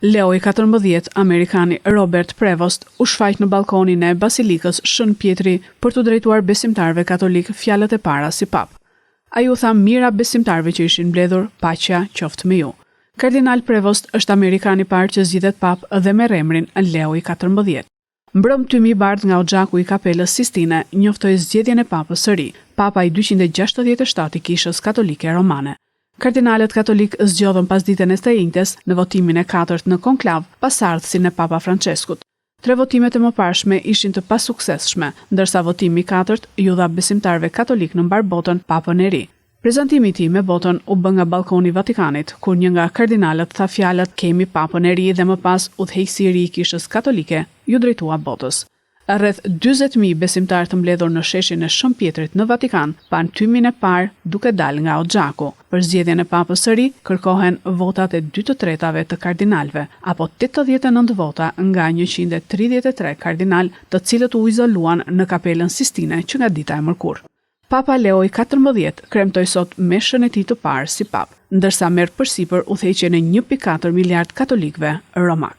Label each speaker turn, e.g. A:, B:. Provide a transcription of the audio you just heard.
A: Leo XIV, Amerikani Robert Prevost, u shfaq në balkonin e Basilikës Shën Pjetri për të drejtuar besimtarëve katolik fjalët e para si pap. Ai u tha mira besimtarëve që ishin mbledhur, paqja qoftë me ju. Kardinal Prevost është Amerikani i parë që zgjidhet pap dhe merr emrin Leo XIV. Mbrëm Tymi Bardh nga Oxhaku i Kapelës Sistine njoftoi zgjedhjen e papës së ri, papa i 267 i Kishës Katolike Romane. Kardinalet katolik zgjodhen pas ditën e së njëjtës në votimin e 4 në konklav pas ardhsin e Papa Franceskut. 3 votimet e mëparshme ishin të pasuksesshme, ndërsa votimi i 4 ju dha besimtarëve katolik në mbar botën papën e ri. Prezantimi i tij me botën u bë nga balkoni i Vatikanit, kur një nga kardinalët tha fjalët "Kemi papën e ri" dhe më pas udhëheqësi i ri i Kishës Katolike ju drejtua botës. Rreth 40.000 besimtarë të mbledhur në sheshin e Shën Pjetrit në Vatikan pan tymin e parë duke dalë nga Oxhaku. Për zgjedhjen e papës së ri kërkohen votat e 2/3 të kardinalëve, apo 89 vota nga 133 kardinal, të cilët u izoluan në Kapelën Sistine që nga dita e mërkurë. Papa Leo XIV kremtoi sot meshën e tij të parë si pap, ndërsa merr përsipër udhëheqjen e 1.4 miliard katolikëve romak.